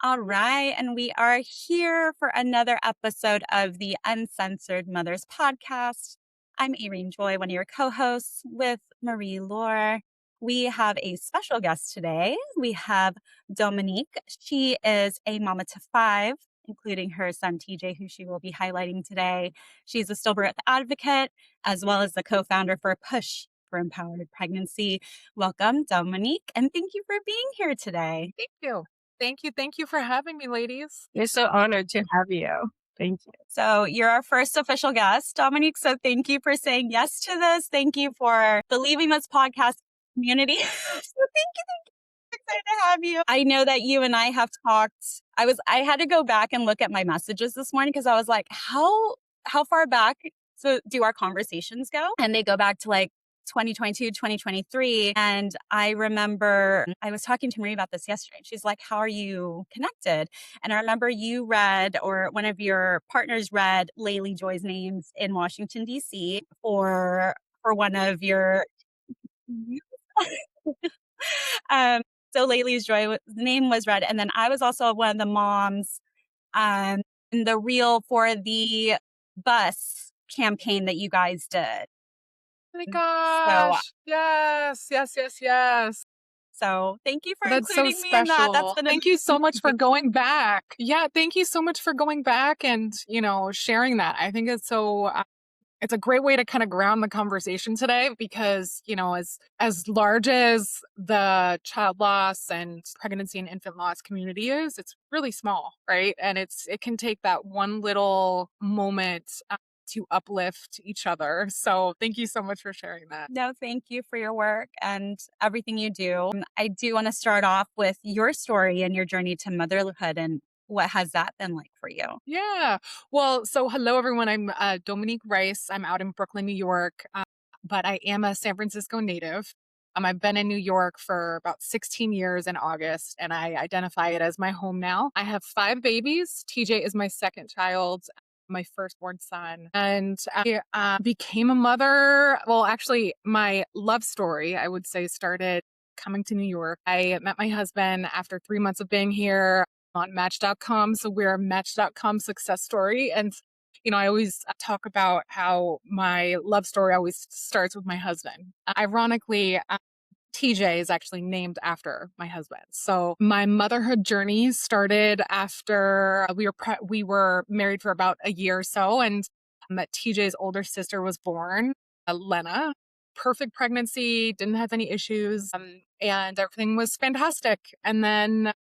All right. And we are here for another episode of the Uncensored Mothers podcast. I'm Aireen Joy, one of your co hosts with Marie-Laure. We have a special guest today. We have Domenique. She is a mama to five, including her son TJ, who she will be highlighting today. She's a stillbirth advocate, as well as the co founder for Push for Empowered Pregnancy. Welcome, Domenique, and thank you for being here today. Thank you. Thank you. Thank you for having me, ladies. We're so honored to have you. Thank you. So you're our first official guest, Domenique. So thank you for saying yes to this. Thank you for believing this podcast community. So thank you. Excited to have you. I know that you and I have talked. I had to go back and look at my messages this morning because I was like, how far back do our conversations go? And they go back to like 2022, 2023. And I remember I was talking to Marie about this yesterday. She's like, how are you connected? And I remember you read, or one of your partners read Laylee Joy's names in Washington, D.C. for one of your so Laylee's Joy name was read. And then I was also one of the moms in the reel for the bus campaign that you guys did. Oh my gosh. Yes. So thank you for That's so including me in that. special. Thank you so much for going back. Yeah, thank you so much for going back and, sharing that. I think it's so it's a great way to kind of ground the conversation today because, as large as the child loss and pregnancy and infant loss community is, it's really small, right? And it can take that one little moment to uplift each other. So thank you so much for sharing that. No, thank you for your work and everything you do. I do want to start off with your story and your journey to motherhood, and what has that been like for you? Yeah. Well, so hello, everyone. I'm Domenique Rice. I'm out in Brooklyn, New York, but I am a San Francisco native. I've been in New York for about 16 years in August, and I identify it as my home now. I have 5 babies. TJ is my second child, my firstborn son. And I became a mother. Well, actually, my love story, I would say, started coming to New York. I met my husband after 3 months of being here on Match.com. So we're a Match.com success story. And, I always talk about how my love story always starts with my husband. Ironically, TJ is actually named after my husband. So my motherhood journey started after we were married for about a year or so. And TJ's older sister was born, Lena. Perfect pregnancy, didn't have any issues, and everything was fantastic. And then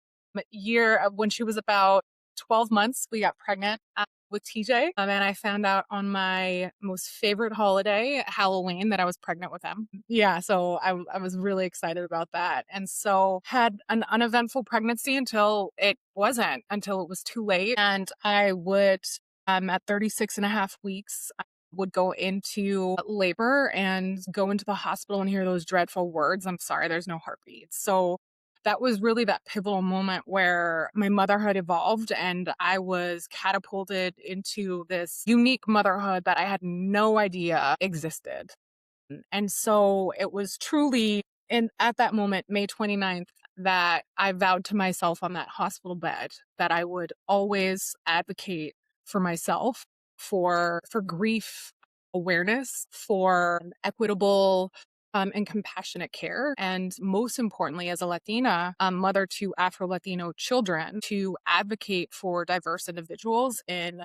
when she was about 12 months, we got pregnant with TJ. And I found out on my most favorite holiday, Halloween, that I was pregnant with him. Yeah, so I was really excited about that. And so had an uneventful pregnancy until it was too late. And I would, at 36 and a half weeks, would go into labor and go into the hospital and hear those dreadful words, "I'm sorry, there's no heartbeat." So that was really that pivotal moment where my motherhood evolved and I was catapulted into this unique motherhood that I had no idea existed. And so it was truly at that moment, May 29th, that I vowed to myself on that hospital bed that I would always advocate for myself, for grief awareness, for equitable and compassionate care. And most importantly, as a Latina mother to Afro-Latino children, to advocate for diverse individuals in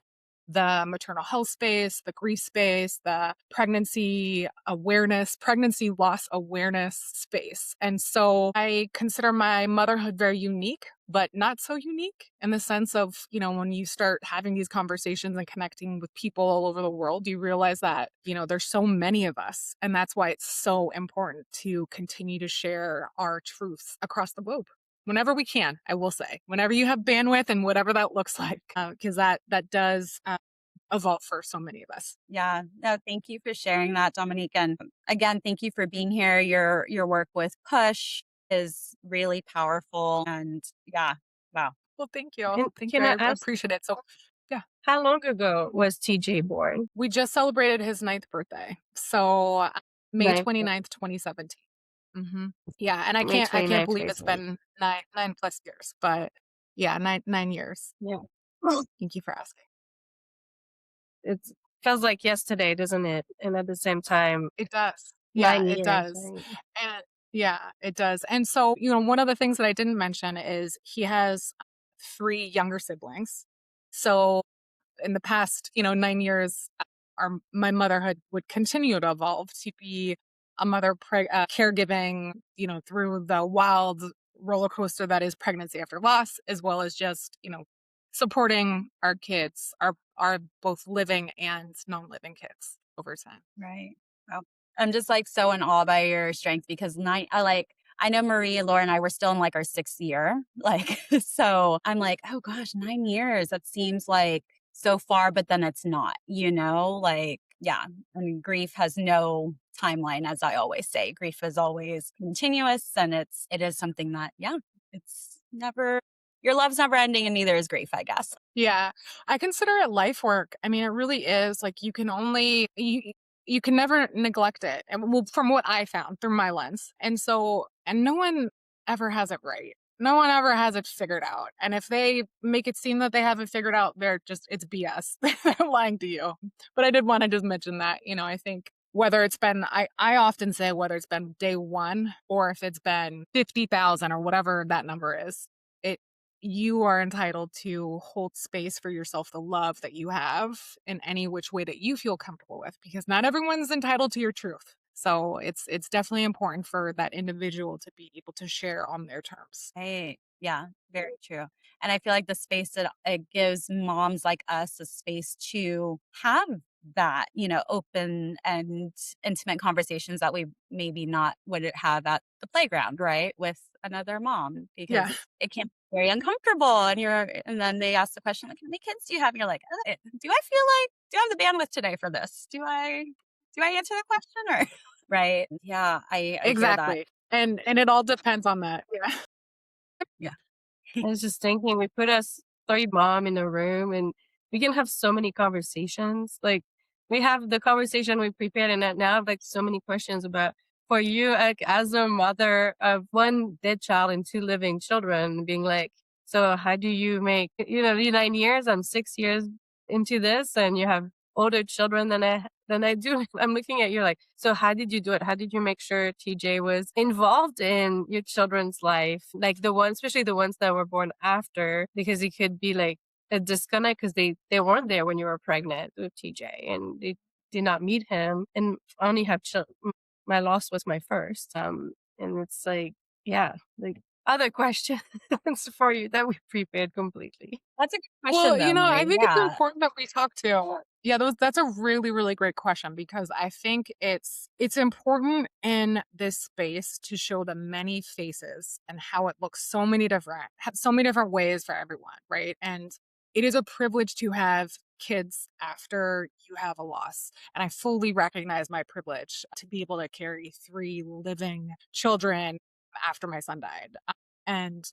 the maternal health space, the grief space, the pregnancy loss awareness space. And so I consider my motherhood very unique, but not so unique in the sense of, when you start having these conversations and connecting with people all over the world, you realize that, there's so many of us. And that's why it's so important to continue to share our truths across the globe. Whenever we can, I will say, whenever you have bandwidth and whatever that looks like, because that does evolve for so many of us. Yeah, no, thank you for sharing that, Domenique. And again, thank you for being here. Your work with Push is really powerful. And yeah, wow. Well, thank you. And Thank can you. I I ask, appreciate it. So, yeah. how long ago was TJ born? We just celebrated his 9th birthday. So May 29th, 2017. Yeah. And I May can't 29th, believe it's been nine plus years, but Yeah, 9 years. Yeah. Thank you for asking. It feels like yesterday, doesn't it? And at the same time, It does. Yeah, 9 it years, does. right? And yeah, it does. And so, one of the things that I didn't mention is he has 3 younger siblings. So in the past, 9 years, my motherhood would continue to evolve to be a mother caregiving, through the wild roller coaster that is pregnancy after loss, as well as just, supporting our kids, our both living and non-living kids over time. Right. Wow. I'm just like so in awe by your strength because I know Marie-Laure and I were still in like our 6th year. Like, so I'm like, oh gosh, 9 years. That seems like so far, but then it's not, like, yeah. I mean, grief has no timeline, as I always say. Grief is always continuous and it is something that, yeah, it's never, your love's never ending and neither is grief, I guess. Yeah, I consider it life work. I mean, it really is. Like you can never neglect it. And well, from what I found through my lens. And no one ever has it right. No one ever has it figured out. And if they make it seem that they have it figured out, it's BS. They're lying to you. But I did want to just mention that, I think whether it's been, I often say whether it's been day one or if it's been 50,000 or whatever that number is, it you are entitled to hold space for yourself, the love that you have in any which way that you feel comfortable with, because not everyone's entitled to your truth. So it's definitely important for that individual to be able to share on their terms. Right. Yeah, very true. And I feel like the space that it gives moms like us a space to have that, open and intimate conversations that we maybe not would have at the playground, right? With another mom, Yeah. because it can be very uncomfortable. And then they ask the question, like, how many kids do you have? And you're like, do I have the bandwidth today for this? Do I answer the question or? Right. Yeah, I hear that. Exactly. And it all depends on that. Yeah. Yeah. I was just thinking, we put us 3 mom in a room and we can have so many conversations. Like, we have the conversation we prepared, and that now I have like so many questions about for you, like as a mother of 1 dead child and 2 living children, being like, so how do you make, you 9 years, I'm 6 years into this, and you have older children than I do. I'm looking at you like, so how did you do it? How did you make sure TJ was involved in your children's life? Like especially the ones that were born after, because it could be like a disconnect because they weren't there when you were pregnant with TJ and they did not meet him. And I only have my loss was my first. And it's like, yeah, like other questions for you that we prepared completely. That's a good Well, question though, I Marie. think it's Yeah. important that we talk to. Yeah, that's a really, really great question because I think it's important in this space to show the many faces and how it looks so many different ways for everyone, right? And it is a privilege to have kids after you have a loss. And I fully recognize my privilege to be able to carry 3 living children after my son died. And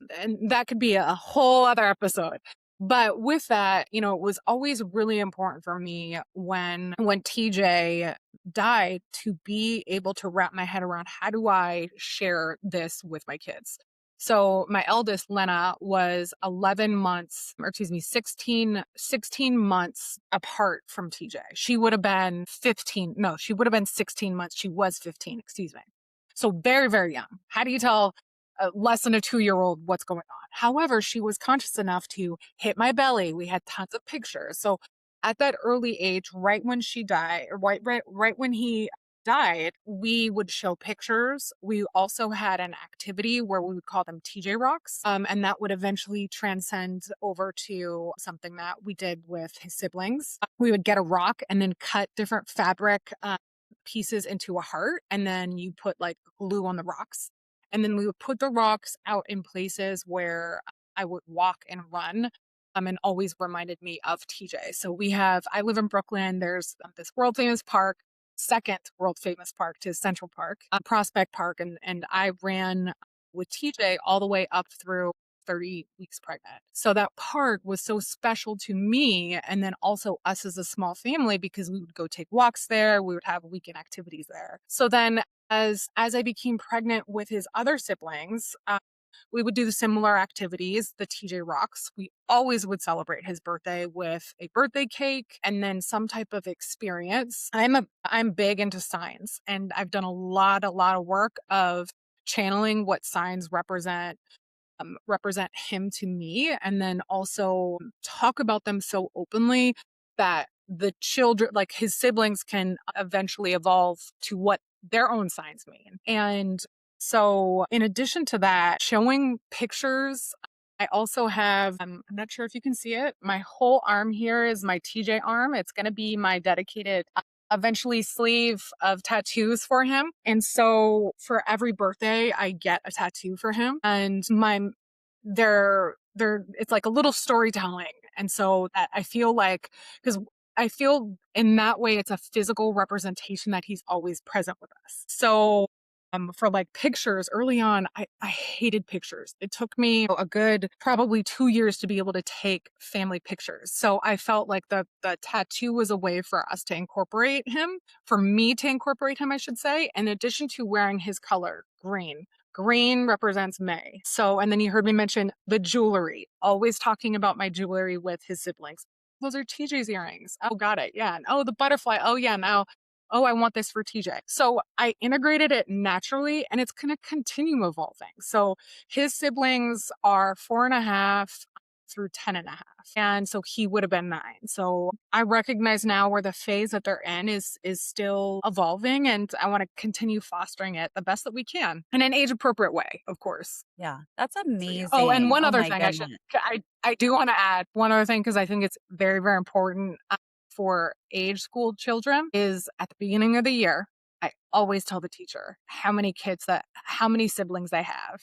that could be a whole other episode. But with that, it was always really important for me when TJ died to be able to wrap my head around how do I share this with my kids. So my eldest, Lena, was 11 months, or excuse me, 16 months apart from TJ. She would have been 15. No, she would have been 16 months. She was 15, excuse me. So very, very young. How do you tell less than a 2-year-old what's going on? However, she was conscious enough to hit my belly. We had tons of pictures. So at that early age, right when she died, or right when he died, we would show pictures. We also had an activity where we would call them TJ rocks. And that would eventually transcend over to something that we did with his siblings. We would get a rock and then cut different fabric pieces into a heart. And then you put like glue on the rocks. And then we would put the rocks out in places where I would walk and run. And always reminded me of TJ. So I live in Brooklyn. There's this world famous park, second world famous park to Central Park, Prospect Park. And I ran with TJ all the way up through 30 weeks pregnant. So that park was so special to me. And then also us as a small family, because we would go take walks there. We would have weekend activities there. So then as I became pregnant with his other siblings, we would do similar activities, the TJ Rocks. We always would celebrate his birthday with a birthday cake and then some type of experience. I'm big into signs, and I've done a lot of work of channeling what signs represent him to me, and then also talk about them so openly that the children, like his siblings, can eventually evolve to what their own signs mean. And so in addition to that, showing pictures, I also have, I'm not sure if you can see it, my whole arm here is my TJ arm. It's going to be my dedicated eventually sleeve of tattoos for him. And so for every birthday, I get a tattoo for him. And it's like a little storytelling. And so that I feel like, because I feel in that way, it's a physical representation that he's always present with us. So for like pictures early on, I hated pictures. It took me a good probably 2 years to be able to take family pictures. So I felt like the tattoo was a way for us to incorporate him, for me to incorporate him, I should say, in addition to wearing his color, green. Green represents May. So, and then you heard me mention the jewelry, always talking about my jewelry with his siblings. Those are TJ's earrings. Oh, got it. Yeah. And oh, the butterfly. Oh, yeah. Now, oh, I want this for TJ. So I integrated it naturally, and it's going to continue evolving. So his siblings are 4.5 through 10.5. And so he would have been 9. So I recognize now where the phase that they're in is still evolving, and I want to continue fostering it the best that we can in an age appropriate way, of course. Yeah, that's amazing. Oh, and one Oh other my thing goodness. I do want to add one other thing, because I think it's very, very important for age school children, is at the beginning of the year, I always tell the teacher how many siblings they have,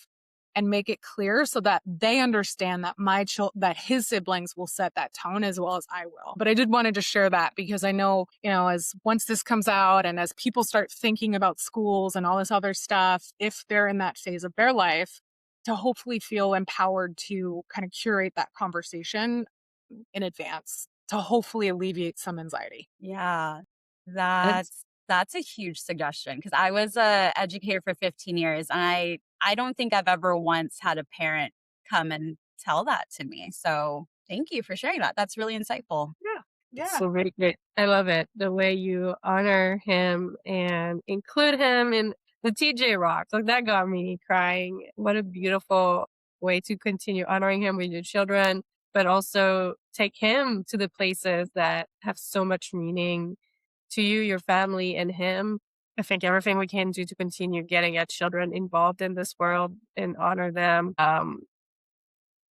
and make it clear so that they understand that that his siblings will set that tone as well as I will. But I did want to just share that, because I know, as once this comes out and as people start thinking about schools and all this other stuff, if they're in that phase of their life, to hopefully feel empowered to kind of curate that conversation in advance to hopefully alleviate some anxiety. Yeah, It's that's a huge suggestion, because I was a educator for 15 years, and I don't think I've ever once had a parent come and tell that to me. So thank you for sharing that. That's really insightful. Yeah. so very great. I love it. The way you honor him and include him in the TJ Rocks. Like that got me crying. What a beautiful way to continue honoring him with your children, but also take him to the places that have so much meaning to you, your family, and him. I think everything we can do to continue getting our children involved in this world and honor them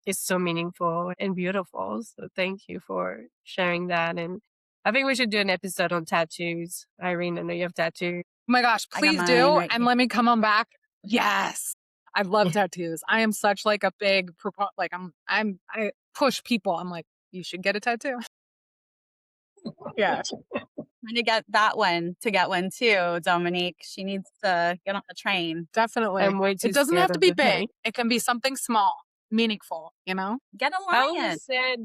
is so meaningful and beautiful. So thank you for sharing that. And I think we should do an episode on tattoos. Aireen, I know you have tattoos. Oh my gosh, I got please mine do. right And here. let me come on back. Yes. I love tattoos. I am such like a big I push people. I'm like, you should get a tattoo. Yeah, Trying to get that one to get one too, Dominique. She needs to get on the train. definitely. I'm way too It doesn't scared have to of be the big. pain. It can be something small, meaningful, Get a I lion. always said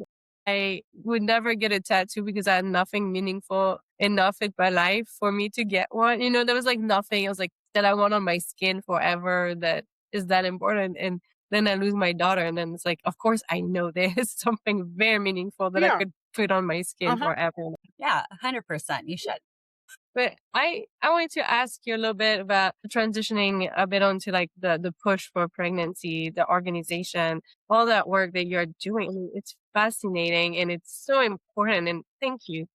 I would never get a tattoo because I had nothing meaningful enough in my life for me to get one. There was like nothing. I was like, that I want on my skin forever that is that important. And then I lose my daughter. And then it's like, of course, I know there's something very meaningful that I Yeah. could put on my skin Uh-huh. forever. Yeah, 100%. You should. But I wanted to ask you a little bit about transitioning a bit onto like the push for pregnancy, the organization, all that work that you're doing. I mean, it's fascinating and it's so important. And thank you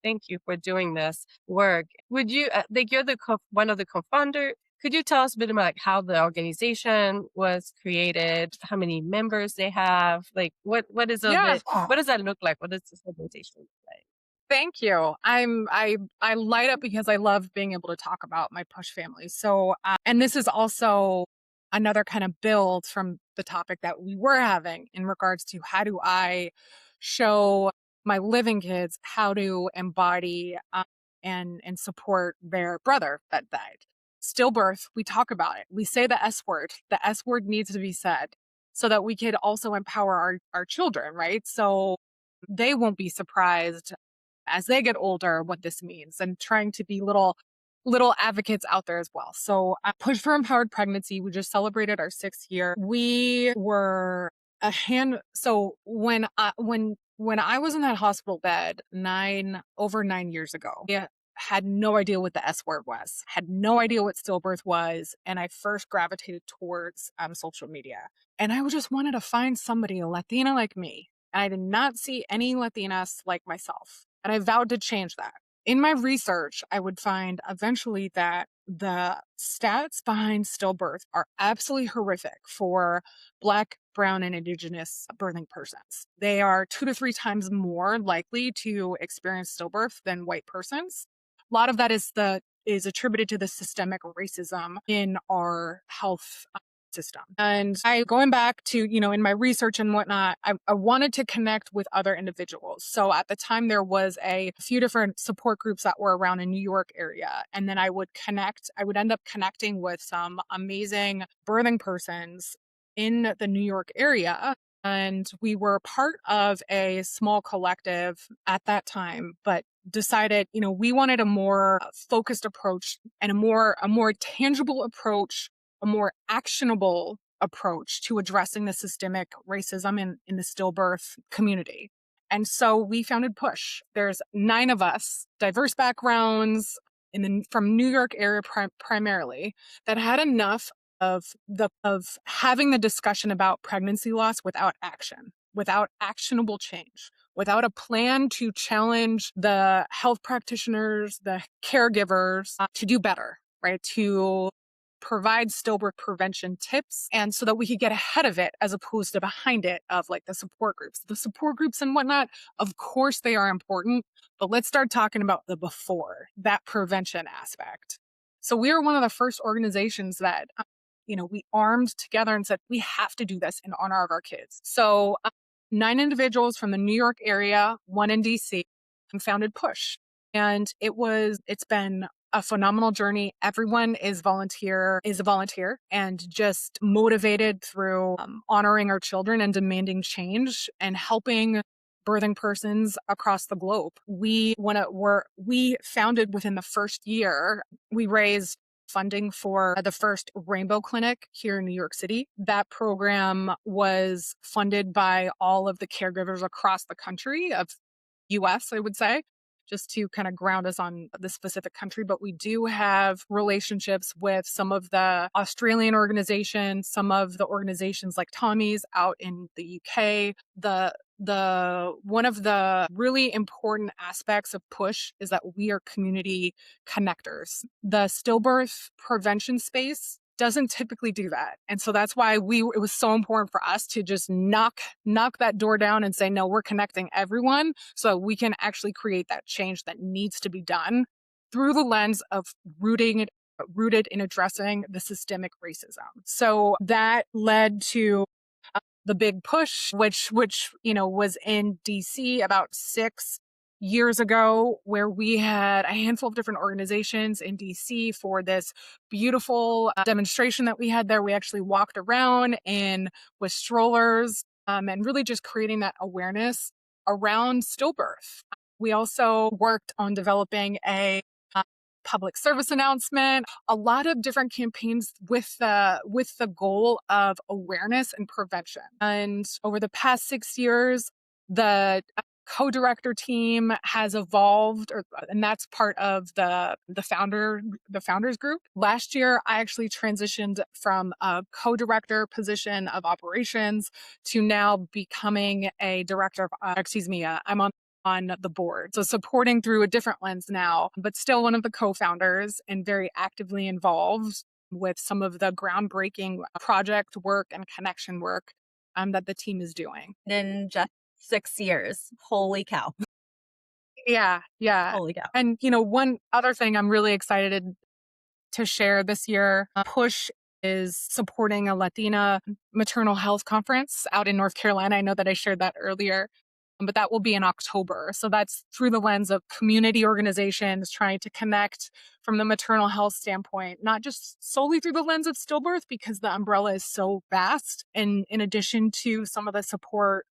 for doing this work. Would you like you're one of the co-founder? Could you tell us a bit about like how the organization was created, how many members they have, like what is Yeah. what does that look like? What does this organization look like? Thank you. I light up because I love being able to talk about my push family. So, and this is also another kind of build from the topic that we were having in regards to how do I show my living kids how to embody and support their brother that died. Stillbirth, we talk about it. We say the S word. The S word needs to be said so that we could also empower our children, right? So they won't be surprised as they get older what this means, and trying to be little little advocates out there as well. So Push for Empowered Pregnancy, we just celebrated our 6th year. We were so when I was in that hospital bed over 9 years ago, I had no idea what the S word was, had no idea what stillbirth was. And I first gravitated towards social media. And I just wanted to find somebody, a Latina like me. And I did not see any Latinas like myself. And I vowed to change that. In my research, I would find eventually that the stats behind stillbirth are absolutely horrific for Black, Brown, and Indigenous birthing persons. They are 2 to 3 times more likely to experience stillbirth than white persons. A lot of that is attributed to the systemic racism in our health system. And going back to, in my research and whatnot, I wanted to connect with other individuals. So at the time, there was a few different support groups that were around in New York area. And then I would end up connecting with some amazing birthing persons in the New York area. And we were part of a small collective at that time, but decided, we wanted a more focused approach and a more tangible approach, a more actionable approach to addressing the systemic racism in the stillbirth community. And so we founded Push. There's 9 of us, diverse backgrounds from New York area primarily, that had enough of having the discussion about pregnancy loss without action, without actionable change, without a plan to challenge the health practitioners, the caregivers to do better, right? To provide stillbirth prevention tips, and so that we could get ahead of it as opposed to behind it of like the support groups. The support groups and whatnot, of course they are important, but let's start talking about the before, that prevention aspect. So we are one of the first organizations that we armed together and said, we have to do this in honor of our kids. So 9 individuals from the New York area, 1 in DC, founded Push. And it's been a phenomenal journey. Everyone is a volunteer and just motivated through honoring our children and demanding change and helping birthing persons across the globe. We founded within the first year, we raised funding for the first Rainbow Clinic here in New York City. That program was funded by all of the caregivers across the country of US, I would say, just to kind of ground us on the specific country. But we do have relationships with some of the Australian organizations, some of the organizations like Tommy's out in the UK. One of the really important aspects of Push is that we are community connectors. The stillbirth prevention space doesn't typically do that. And so that's why it was so important for us to just knock that door down and say, no, we're connecting everyone so we can actually create that change that needs to be done through the lens of rooted in addressing the systemic racism. So that led to the big push, which was in DC about 6 years ago, where we had a handful of different organizations in DC for this beautiful demonstration that we had there. We actually walked around with strollers and really just creating that awareness around stillbirth. We also worked on developing a public service announcement, a lot of different campaigns with the goal of awareness and prevention. And over the past 6 years, the co-director team has evolved, and that's part of the founders group. Last year, I actually transitioned from a co-director position of operations to now becoming a director of, I'm on the board. So supporting through a different lens now, but still one of the co-founders and very actively involved with some of the groundbreaking project work and connection work that the team is doing. In just 6 years. Holy cow. Yeah. Holy cow. And, one other thing I'm really excited to share this year, Push is supporting a Latina maternal health conference out in North Carolina. I know that I shared that earlier, but that will be in October. So that's through the lens of community organizations trying to connect from the maternal health standpoint, not just solely through the lens of stillbirth, because the umbrella is so vast. And in addition to some of the support,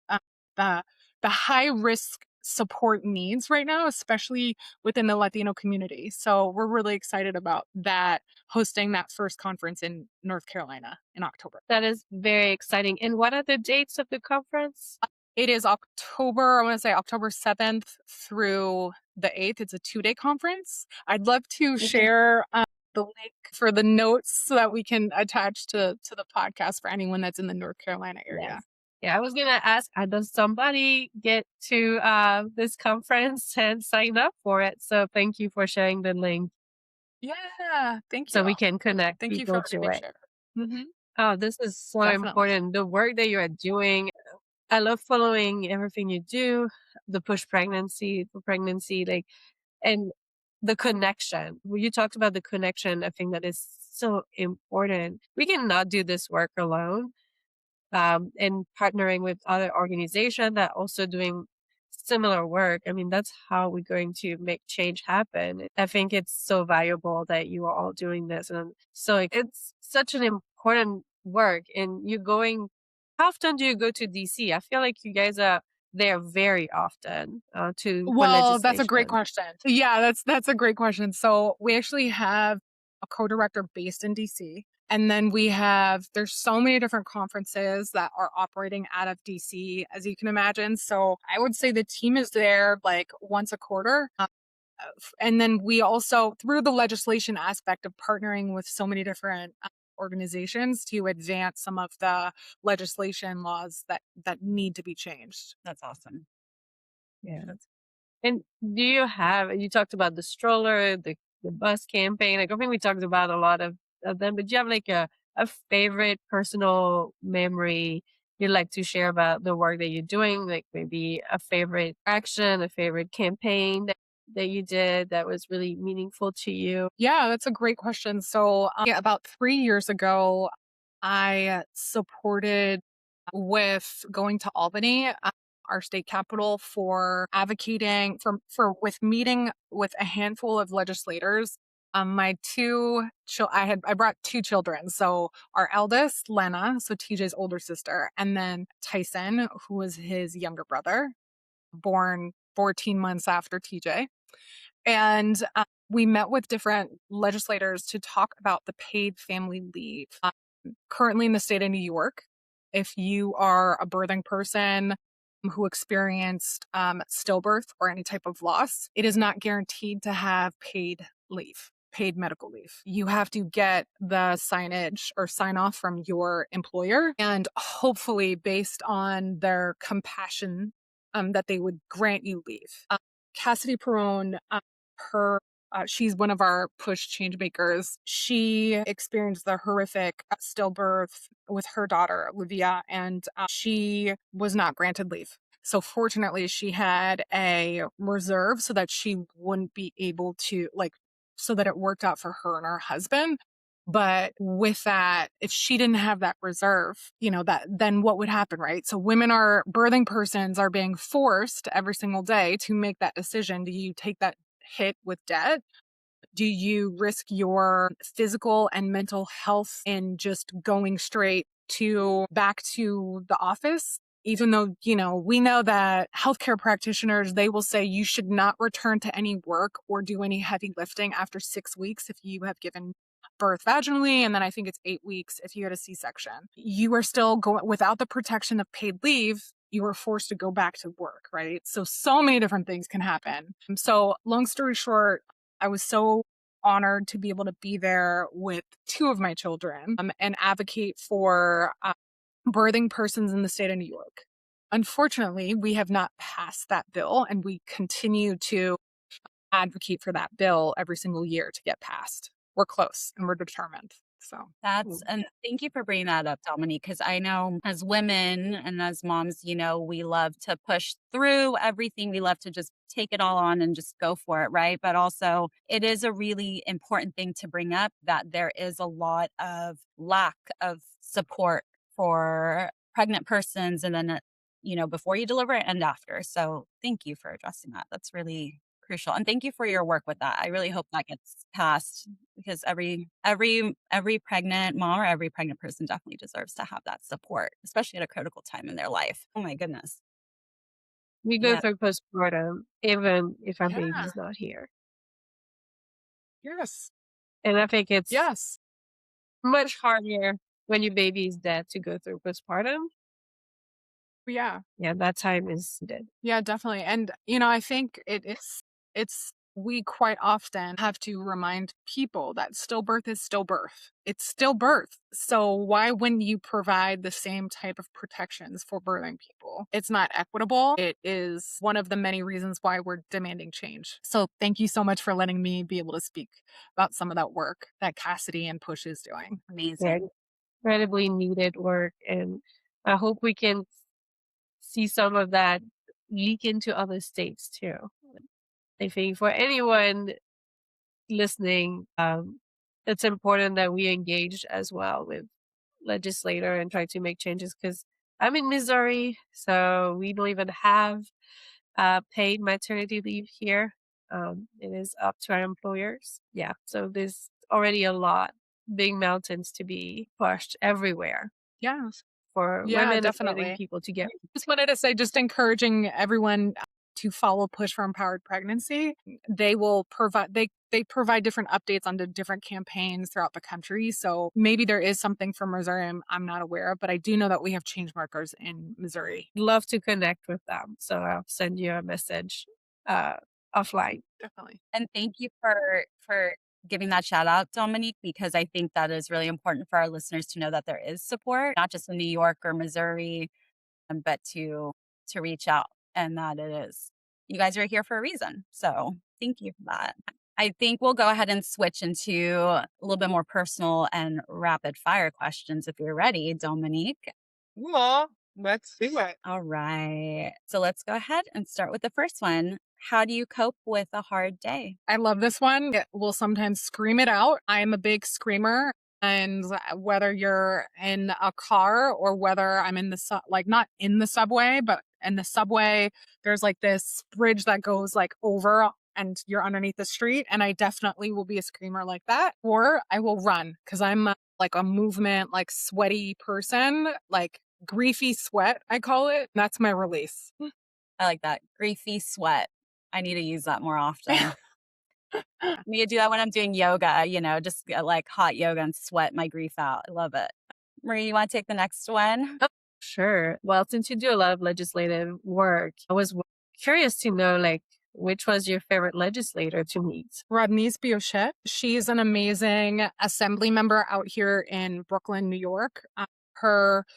the high risk support needs right now, especially within the Latino community. So we're really excited about that, hosting that first conference in North Carolina in October. That is very exciting. And what are the dates of the conference? It is October, I want to say October 7th through the 8th. It's a 2-day conference. I'd love to Okay. share the link for the notes so that we can attach to the podcast for anyone that's in the North Carolina area. Yes. Yeah, I was gonna ask, does somebody get to this conference and sign up for it? So thank you for sharing the link Yeah, thank so you. we can connect Thank you for people letting to me it. share. Hmm. Oh, this is so Definitely. important. The work that you are doing. I love following everything you do, the push pregnancy for pregnancy, like, and the connection. When you talked about the connection, I think that is so important. We cannot do this work alone. And partnering with other organizations that also doing similar work. I mean, that's how we're going to make change happen. I think it's so valuable that you are all doing this. And so it's such an important work. And you're going, how often do you go to DC? I feel like you guys are there very often for Well, that's a great legislation. question. Yeah, that's a great question. So we actually have a co-director based in DC. And then there's so many different conferences that are operating out of DC, as you can imagine. So I would say the team is there like once a quarter. And then we also, through the legislation aspect of partnering with so many different organizations to advance some of the legislation laws that need to be changed. That's awesome. Yeah. And you talked about the stroller, the bus campaign. Like, I think we talked about a lot of them, but do you have like a favorite personal memory you'd like to share about the work that you're doing? Like maybe a favorite action, a favorite campaign that you did that was really meaningful to you? Yeah, that's a great question. So, yeah, about 3 years ago, I supported with going to Albany, our state capital, for advocating with meeting with a handful of legislators. My I brought 2 children. So our eldest, Lena, so TJ's older sister, and then Tyson, who was his younger brother, born 14 months after TJ. And we met with different legislators to talk about the paid family leave. Currently in the state of New York, if you are a birthing person who experienced stillbirth or any type of loss, it is not guaranteed to have paid leave, paid medical leave. You have to get the signage or sign off from your employer, and hopefully, based on their compassion, that they would grant you leave. Cassidy Perone, she's one of our push change makers. She experienced the horrific stillbirth with her daughter, Olivia, and she was not granted leave. So fortunately, she had a reserve so that she wouldn't be able to, so that it worked out for her and her husband. But with that, if she didn't have that reserve, then what would happen, right? So birthing persons are being forced every single day to make that decision. Do you take that hit with debt? Do you risk your physical and mental health in just going straight back to the office? Even though, we know that healthcare practitioners, they will say you should not return to any work or do any heavy lifting after 6 weeks if you have given birth vaginally. And then I think it's 8 weeks if you had a C-section. You are still going without the protection of paid leave. You are forced to go back to work, right? So many different things can happen. So long story short, I was so honored to be able to be there with 2 of my children and advocate for birthing persons in the state of New York. Unfortunately, we have not passed that bill, and we continue to advocate for that bill every single year to get passed. We're close and we're determined. So And thank you for bringing that up, Dominique, because I know as women and as moms, we love to push through everything. We love to just take it all on and just go for it, right? But also, it is a really important thing to bring up that there is a lot of lack of support for pregnant persons and then, before you deliver and after. So thank you for addressing that. That's really crucial. And thank you for your work with that. I really hope that gets passed because every pregnant mom or every pregnant person definitely deserves to have that support, especially at a critical time in their life. Oh my goodness. We go Yeah. through postpartum even if our Yeah. baby's not here. Yes. And I think it's Yes. much harder when your baby is dead to go through postpartum. Yeah. Yeah, that time is dead. Yeah, definitely. And I think it's we quite often have to remind people that stillbirth is stillbirth. It's stillbirth. So why wouldn't you provide the same type of protections for birthing people? It's not equitable. It is one of the many reasons why we're demanding change. So thank you so much for letting me be able to speak about some of that work that Cassidy and Push is doing. Yeah, Amazing. incredibly needed work. And I hope we can see some of that leak into other states too. I think for anyone listening, it's important that we engage as well with legislator and try to make changes because I'm in Missouri, so we don't even have paid maternity leave here. It is up to our employers. Yeah, so there's already a lot, big mountains to be pushed everywhere Yeah. for Yeah, women and birthing definitely. people to get. Just wanted to say, just encouraging everyone to follow Push for Empowered Pregnancy. They will provide they provide different updates on the different campaigns throughout the country. So maybe there is something for Missouri I'm not aware of, but I do know that we have change markers in Missouri. Love to connect with them, so I'll send you a message offline. Definitely. And thank you for giving that shout out, Dominique, because I think that is really important for our listeners to know that there is support, not just in New York or Missouri, but to reach out and that it is. You guys are here for a reason. So thank you for that. I think we'll go ahead and switch into a little bit more personal and rapid fire questions if you're ready, Dominique. Well, let's do it. All right. So let's go ahead and start with the first one. How do you cope with a hard day? I love this one. We'll sometimes scream it out. I am a big screamer. And whether you're in a car or whether I'm in the not in the subway, but in the subway, there's like this bridge that goes like over and you're underneath the street. And I definitely will be a screamer like that. Or I will run because I'm like a movement, like sweaty person, like griefy sweat, I call it. That's my release. I like that. Griefy sweat. I need to use that more often. I need to do that when I'm doing yoga, just get like hot yoga and sweat my grief out. I love it. Marie, you want to take the next one? Sure. Well, since you do a lot of legislative work, I was curious to know, like, which was your favorite legislator to meet? Rodney's Biochet. She's an amazing assembly member out here in Brooklyn, New York.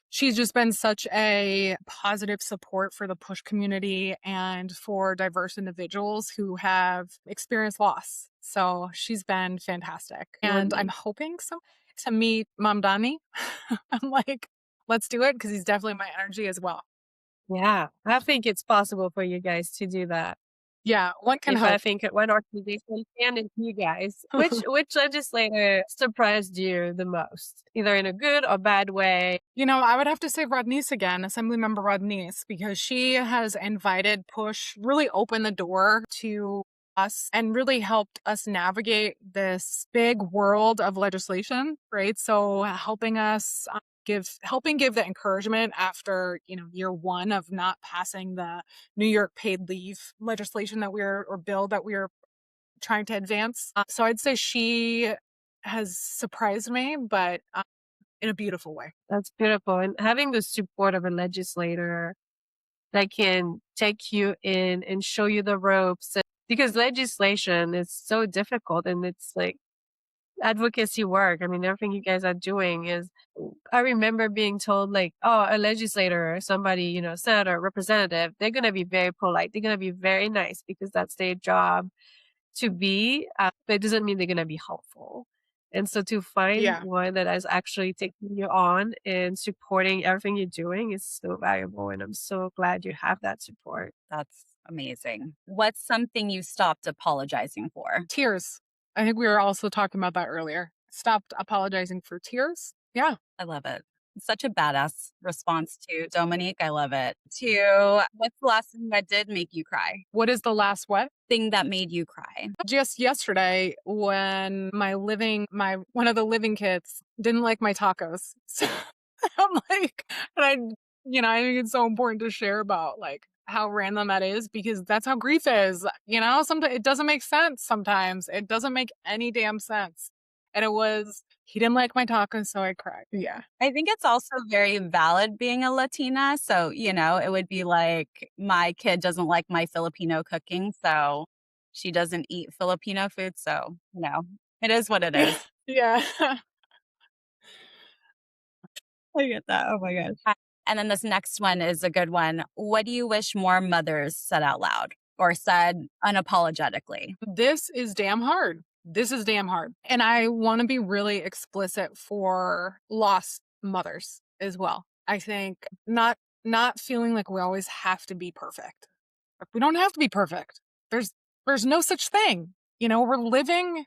She's just been such a positive support for the Push community and for diverse individuals who have experienced loss. So she's been fantastic. And I'm hoping to meet Mamdani. I'm like, let's do it because he's definitely my energy as well. Yeah, I think it's possible for you guys to do that. Yeah, one can hope. I think one organization can, it's you guys. Which legislator surprised you the most, either in a good or bad way? I would have to say Rodney's again, Assemblymember Rodney's, because she has invited Push, really opened the door to us and really helped us navigate this big world of legislation, right? So helping us helping give the encouragement after, year one of not passing the New York paid leave legislation or bill that we are trying to advance. So I'd say she has surprised me, but in a beautiful way. That's beautiful. And having the support of a legislator that can take you in and show you the ropes, because legislation is so difficult and it's like advocacy work. I mean, everything you guys are doing is, I remember being told like, oh, a legislator or somebody, senator, representative, they're going to be very polite. They're going to be very nice because that's their job to be, but it doesn't mean they're going to be helpful. And so to find one that is actually taking you on and supporting everything you're doing is so valuable. And I'm so glad you have that support. That's amazing. What's something you stopped apologizing for? Tears. I think we were also talking about that earlier. Stopped apologizing for tears. Yeah. I love it. Such a badass response to Dominique. I love it. What's the last thing that did make you cry? What is the last what? Thing that made you cry? Just yesterday when one of the living kids didn't like my tacos. So I'm like, and I think it's so important to share about like how random that is because that's how grief is. Sometimes it doesn't make sense. Sometimes it doesn't make any damn sense. And it was, he didn't like my tacos, so I cried. Yeah. I think it's also very valid being a Latina. So, it would be like my kid doesn't like my Filipino cooking, so she doesn't eat Filipino food. So, it is what it is. Yeah. I get that. Oh my gosh. And then this next one is a good one. What do you wish more mothers said out loud or said unapologetically? This is damn hard. This is damn hard. And I want to be really explicit for lost mothers as well. I think not feeling like we always have to be perfect. Like, we don't have to be perfect. There's no such thing. We're living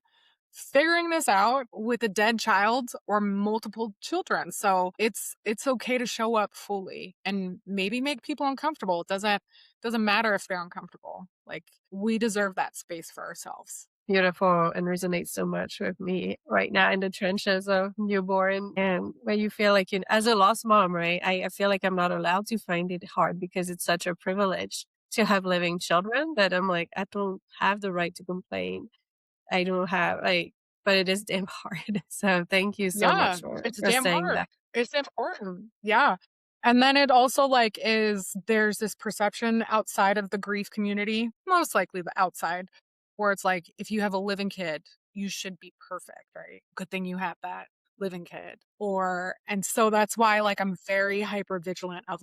figuring this out with a dead child or multiple children. So it's okay to show up fully and maybe make people uncomfortable. It doesn't matter if they're uncomfortable. Like, we deserve that space for ourselves. Beautiful and resonates so much with me right now in the trenches of newborn and where you feel like as a lost mom, right? I feel like I'm not allowed to find it hard because it's such a privilege to have living children that I'm like, I don't have the right to complain. I don't have but it is damn hard. So thank you so Yeah, much for, it's for damn saying hard. that. It's important. Yeah. And then it also there's this perception outside of the grief community, most likely the outside, where it's like, if you have a living kid, you should be perfect, right? Good thing you have that living kid. And so that's why I'm very hyper vigilant of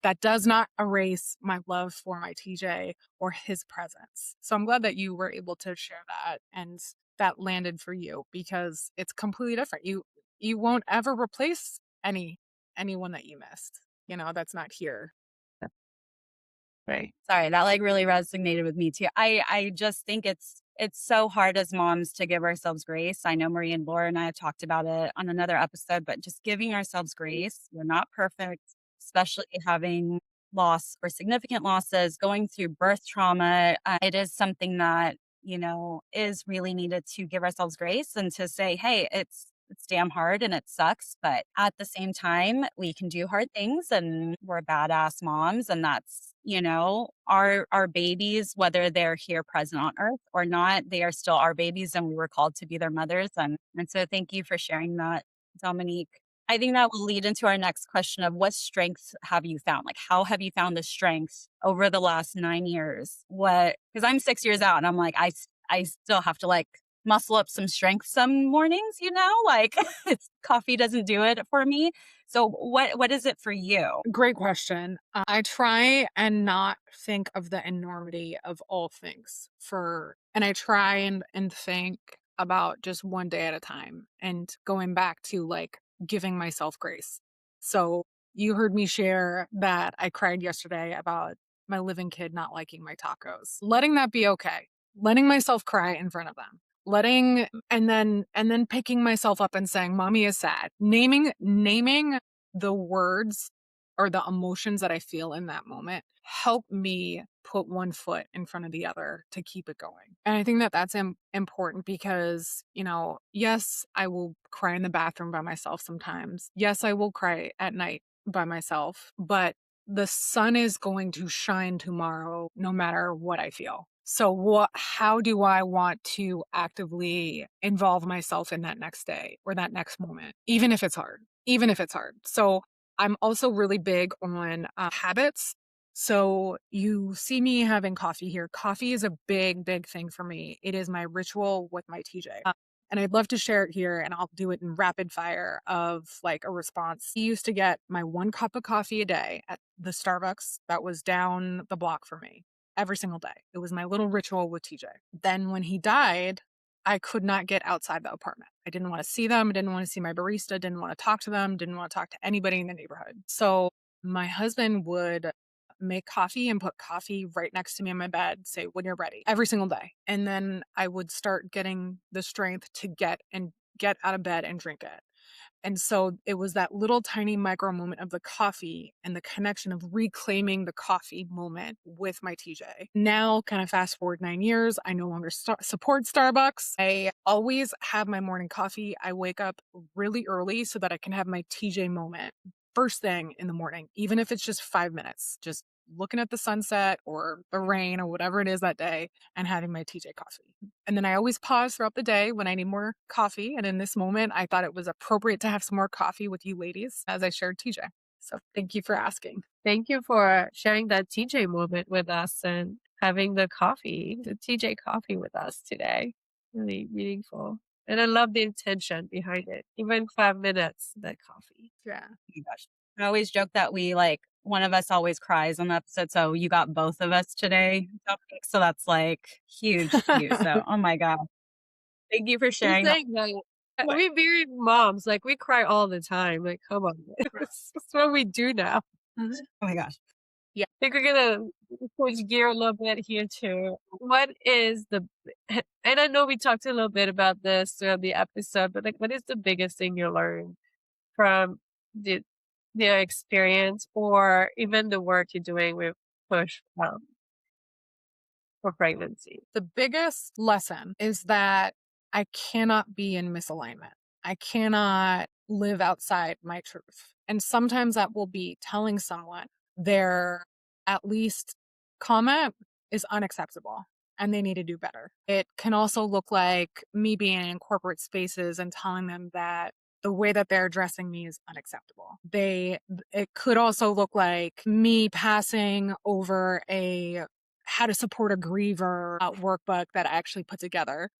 that does not erase my love for my TJ or his presence. So I'm glad that you were able to share that and that landed for you because it's completely different. You won't ever replace anyone that you missed, that's not here. Right. Sorry, that really resonated with me too. I just think it's so hard as moms to give ourselves grace. I know Marie and Laura and I have talked about it on another episode, but just giving ourselves grace. We're not perfect, especially having loss or significant losses, going through birth trauma. It is something that, is really needed to give ourselves grace and to say, hey, it's damn hard and it sucks, but at the same time, we can do hard things and we're badass moms. And that's, our babies, whether they're here present on earth or not, they are still our babies and we were called to be their mothers. And so thank you for sharing that, Dominique. I think that will lead into our next question of what strengths have you found? Like, how have you found the strength over the last 9 years? Because I'm 6 years out and I'm like, I still have to muscle up some strength some mornings, coffee doesn't do it for me. So what is it for you? Great question. I try and not think of the enormity of all things and I try and think about just one day at a time and going back to giving myself grace. So you heard me share that I cried yesterday about my living kid not liking my tacos. Letting that be okay. Letting myself cry in front of them. And then picking myself up and saying, Mommy is sad. Naming the words or the emotions that I feel in that moment help me put one foot in front of the other to keep it going. And I think that that's important because, yes, I will cry in the bathroom by myself sometimes. Yes, I will cry at night by myself, but the sun is going to shine tomorrow no matter what I feel. So how do I want to actively involve myself in that next day or that next moment, even if it's hard? So I'm also really big on habits. So you see me having coffee here. Coffee is a big, big thing for me. It is my ritual with my TJ. And I'd love to share it here and I'll do it in rapid fire of a response. He used to get my 1 cup of coffee a day at the Starbucks that was down the block for me every single day. It was my little ritual with TJ. Then when he died, I could not get outside the apartment. I didn't want to see them. I didn't want to see my barista. Didn't want to talk to them. Didn't want to talk to anybody in the neighborhood. So my husband would make coffee and put coffee right next to me in my bed, say, when you're ready, every single day. And then I would start getting the strength to get out of bed and drink it. And so it was that little tiny micro moment of the coffee and the connection of reclaiming the coffee moment with my TJ. Now, kind of fast forward 9 years, I no longer support Starbucks. I always have my morning coffee. I wake up really early so that I can have my TJ moment first thing in the morning, even if it's just 5 minutes, just looking at the sunset or the rain or whatever it is that day and having my TJ coffee. And then I always pause throughout the day when I need more coffee. And in this moment, I thought it was appropriate to have some more coffee with you ladies as I shared TJ. So thank you for asking. Thank you for sharing that TJ moment with us and having the TJ coffee with us today. Really meaningful. And I love the intention behind it. Even 5 minutes, that coffee. Yeah. Oh my gosh. I always joke that we like one of us always cries on the episode. So you got both of us today. Dominique. So that's like huge to you. So, oh my God. Thank you for You sharing that. think that we be moms, like we cry all the time. Like, come on. It's what we do now. Oh my gosh. I think we're gonna switch gear a little bit here too. What is and I know we talked a little bit about this throughout the episode, but like, what is the biggest thing you learned from the experience, or even the work you're doing with Push for pregnancy? The biggest lesson is that I cannot be in misalignment. I cannot live outside my truth. And sometimes that will be telling someone their at least comment is unacceptable and they need to do better. It can also look like me being in corporate spaces and telling them that the way that they're addressing me is unacceptable. It could also look like me passing over a how to support a griever workbook that I actually put together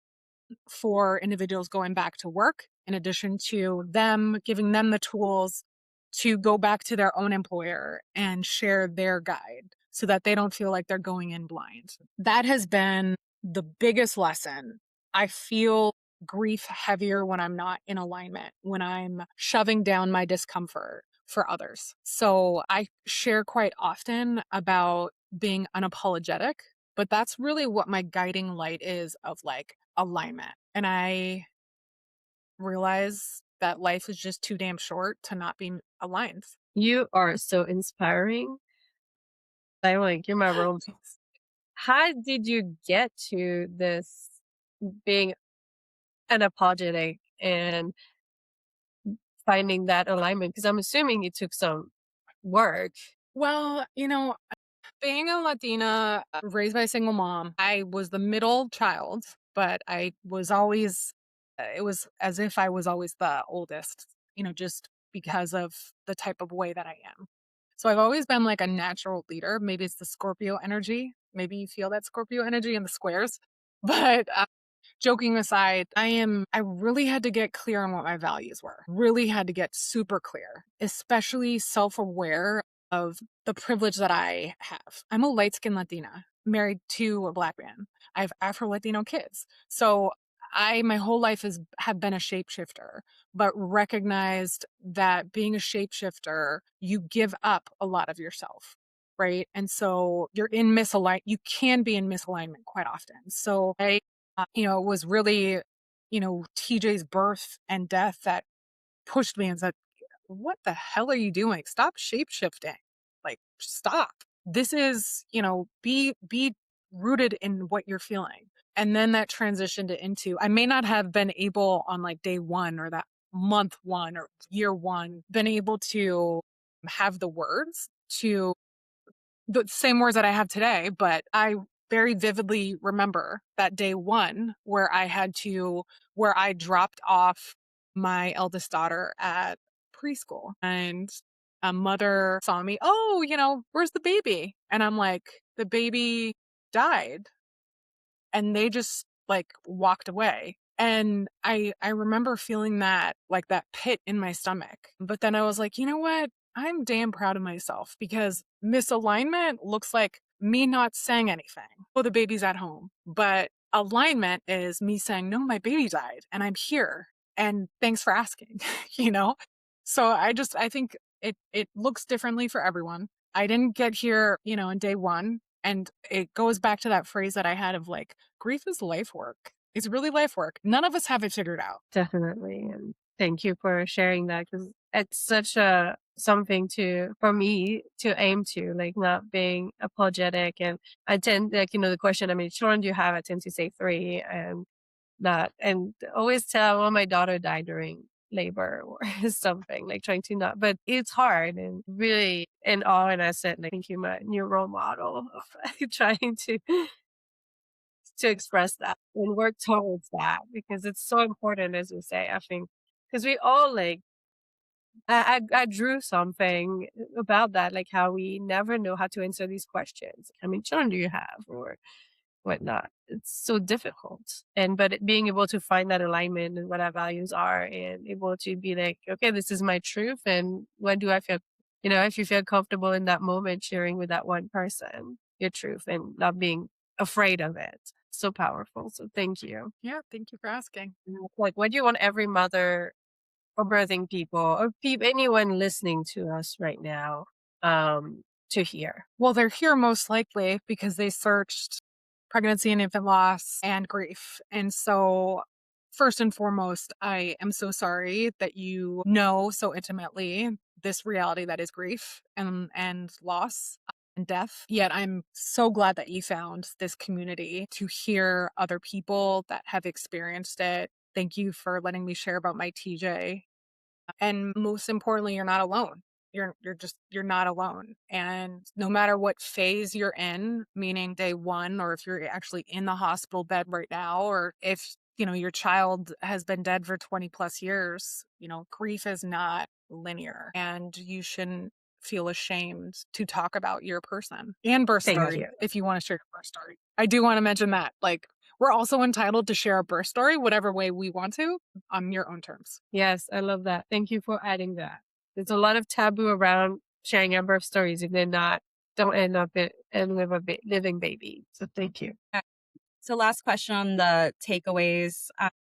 for individuals going back to work, in addition to them giving them the tools to go back to their own employer and share their guide so that they don't feel like they're going in blind. That has been the biggest lesson. I feel grief heavier when I'm not in alignment, when I'm shoving down my discomfort for others. So I share quite often about being unapologetic, but that's really what my guiding light is of like alignment. And I realize that life is just too damn short to not be aligned. You are so inspiring. I'm like, you're my role model. How did you get to this being unapologetic and finding that alignment? Because I'm assuming it took some work. Well, being a Latina, raised by a single mom, I was the middle child, but I was always, it was as if I was always the oldest, just because of the type of way that I am. So I've always been like a natural leader. Maybe it's the Scorpio energy. Maybe you feel that Scorpio energy in the squares. But joking aside, I really had to get clear on what my values were. Really had to get super clear, especially self-aware of the privilege that I have. I'm a light-skinned Latina, married to a Black man. I have Afro-Latino kids. So my whole life have been a shapeshifter, but recognized that being a shapeshifter, you give up a lot of yourself, right? And so you're in misalignment. You can be in misalignment quite often. So it was really, TJ's birth and death that pushed me and said, what the hell are you doing? Stop shape-shifting. Like, stop. This is, be rooted in what you're feeling. And then that transitioned it into, I may not have been able on like day one or that month one or year one, been able to have the words to the same words that I have today, but I very vividly remember that day one where I dropped off my eldest daughter at preschool and a mother saw me, oh, where's the baby? And I'm like, the baby died. And they just like walked away. And I remember feeling that like that pit in my stomach. But then I was like, you know what? I'm damn proud of myself because misalignment looks like me not saying anything. Oh, the baby's at home. But alignment is me saying, no, my baby died and I'm here. And thanks for asking, you know? So I think it looks differently for everyone. I didn't get here, in day one. And it goes back to that phrase that I had of like, grief is life work. It's really life work. None of us have it figured out. Definitely. And thank you for sharing that, because it's such something for me to aim to, like not being apologetic. And I tend, like, the question, how many children do you have? I tend to say 3 and always tell, well, my daughter died during labor or something, like trying to not, but it's hard and really in awe. And I said, like, thank you, my new role model of trying to express that and work towards that because it's so important, as you say, I think, because we all like, I drew something about that, like how we never know how to answer these questions. How many children do you have or whatnot? It's so difficult. But being able to find that alignment and what our values are and able to be like, okay, this is my truth. And what do I feel, if you feel comfortable in that moment, sharing with that one person your truth and not being afraid of it. So powerful. So thank you. Yeah, thank you for asking. Like, what do you want every mother or birthing people or anyone listening to us right now to hear? Well, they're here most likely because they searched pregnancy and infant loss and grief. And so, first and foremost, I am so sorry that you know so intimately this reality that is grief and loss and death. Yet I'm so glad that you found this community to hear other people that have experienced it. Thank you for letting me share about my TJ. And most importantly, you're not alone. You're not alone. And no matter what phase you're in, meaning day one, or if you're actually in the hospital bed right now, or if, your child has been dead for 20 plus years, grief is not linear and you shouldn't feel ashamed to talk about your person and birth Thank story you. if you want to share your birth story. I do want to mention that, like, we're also entitled to share a birth story whatever way we want to on your own terms. Yes, I love that. Thank you for adding that. There's a lot of taboo around sharing our birth stories if they're not, don't end up and live a living baby. So thank you. So last question on the takeaways,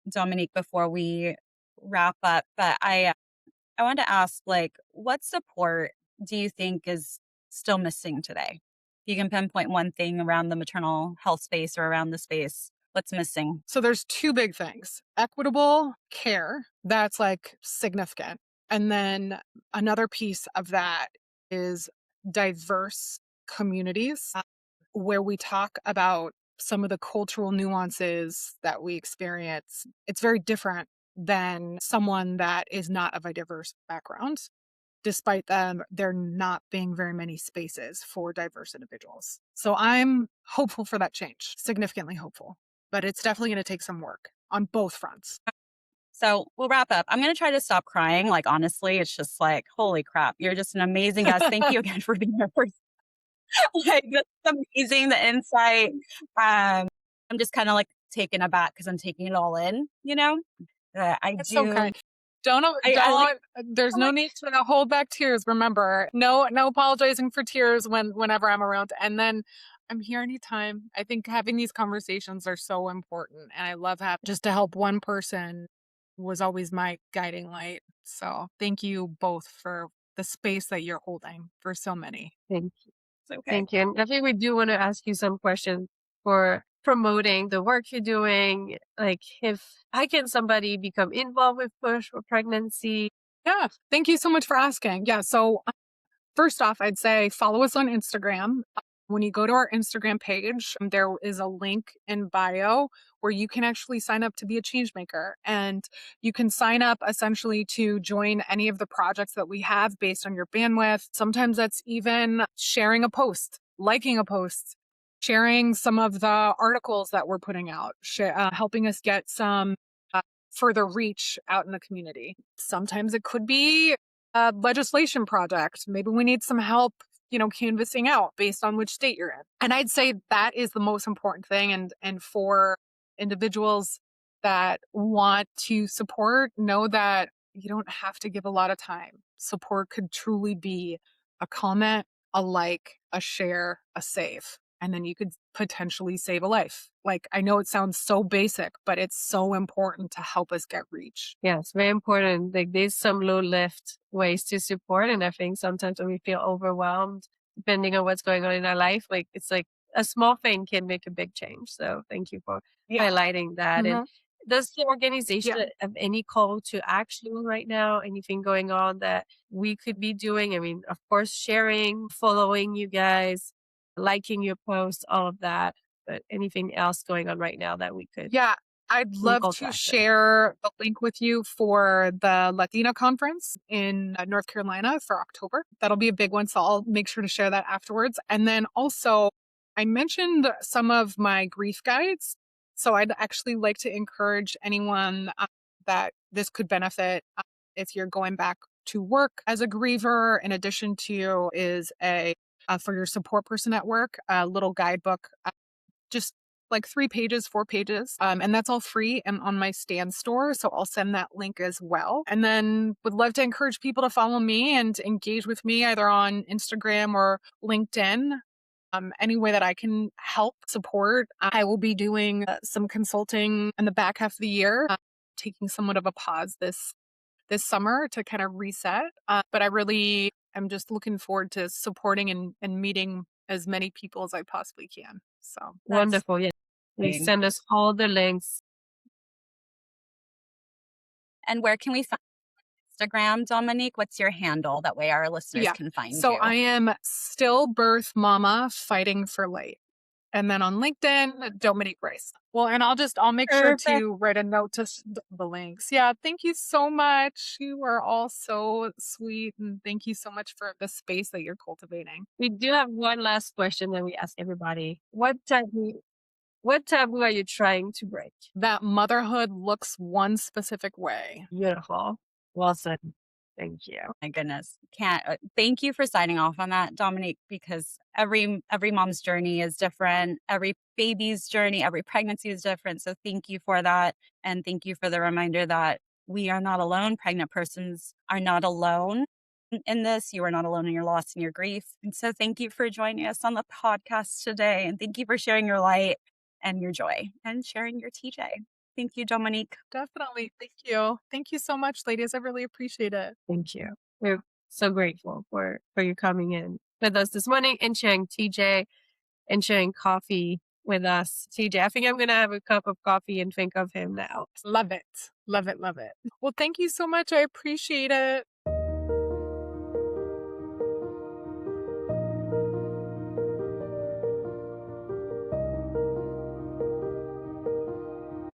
Dominique, before we wrap up. But I wanted to ask, like, what support do you think is still missing today? If you can pinpoint one thing around the maternal health space or around the space, what's missing? So there's two big things. Equitable care, that's like significant. And then another piece of that is diverse communities where we talk about some of the cultural nuances that we experience. It's very different than someone that is not of a diverse background. Despite there not being very many spaces for diverse individuals. So I'm hopeful for that change, significantly hopeful, but it's definitely going to take some work on both fronts. So we'll wrap up. I'm going to try to stop crying. Like, honestly, it's just like, holy crap. You're just an amazing guest. Thank you again for being here. Like, that's amazing. The insight. I'm just kind of like taken aback because I'm taking it all in, It's okay. There's no need to hold back tears. Remember, no apologizing for tears whenever I'm around. And then I'm here anytime. I think having these conversations are so important. And I love having just to help one person was always my guiding light. So thank you both for the space that you're holding for so many. Thank you. Okay. Thank you. And I think we do want to ask you some questions for promoting the work you're doing. Like, how can somebody become involved with Push for Pregnancy? Yeah. Thank you so much for asking. Yeah. So first off, I'd say follow us on Instagram. When you go to our Instagram page, there is a link in bio where you can actually sign up to be a change maker. And you can sign up essentially to join any of the projects that we have based on your bandwidth. Sometimes that's even sharing a post, liking a post, sharing some of the articles that we're putting out, helping us get some further reach out in the community. Sometimes it could be a legislation project. Maybe we need some help, canvassing out based on which state you're in. And I'd say that is the most important thing. And for individuals that want to support, know that you don't have to give a lot of time. Support could truly be a comment, a like, a share, a save. And then you could potentially save a life. Like, I know it sounds so basic, but it's so important to help us get reach. Yeah, it's very important. Like, there's some low lift ways to support. And I think sometimes when we feel overwhelmed, depending on what's going on in our life, like, it's like a small thing can make a big change. So thank you for highlighting that. And does the organization have any call to action right now? Anything going on that we could be doing? I mean, of course, sharing, following you guys, liking your posts, all of that. But anything else going on right now that we could? Yeah, I'd love clinical to practice. share the link with you for the Latina conference in North Carolina for October. That'll be a big one, so I'll make sure to share that afterwards. And then also, I mentioned some of my grief guides. So I'd actually like to encourage anyone that this could benefit if you're going back to work as a griever. In addition to is a for your support person at work, a little guidebook, just like 3 pages, 4 pages. And that's all free and on my Stan store. So I'll send that link as well. And then would love to encourage people to follow me and engage with me either on Instagram or LinkedIn. Any way that I can help support. I will be doing some consulting in the back half of the year, taking somewhat of a pause this summer to kind of reset. But I really am just looking forward to supporting and meeting as many people as I possibly can. So Wonderful. Yeah. Please Amazing. send us all the links. And where can we find Instagram, Domenique? What's your handle? That way our listeners can find So you. I am Stillbirth Mama Fighting for Light. And then on LinkedIn, Domenique Rice. Well, and I'll make sure Perfect. to write a note to the links. Yeah, thank you so much. You are all so sweet, and thank you so much for the space that you're cultivating. We do have one last question that we ask everybody. What taboo are you trying to break? That motherhood looks one specific way. Beautiful. Well said. Thank you. My goodness. Can't thank you for signing off on that, Domenique, because every mom's journey is different. Every baby's journey, every pregnancy is different. So thank you for that. And thank you for the reminder that we are not alone. Pregnant persons are not alone in this. You are not alone in your loss and your grief. And so thank you for joining us on the podcast today. And thank you for sharing your light and your joy and sharing your TJ. Thank you, Domenique. Definitely. Thank you. Thank you so much, ladies. I really appreciate it. Thank you. We're so grateful for you coming in with us this morning and sharing TJ and sharing coffee with us. TJ, I think I'm going to have a cup of coffee and think of him now. Love it. Love it. Love it. Well, thank you so much. I appreciate it.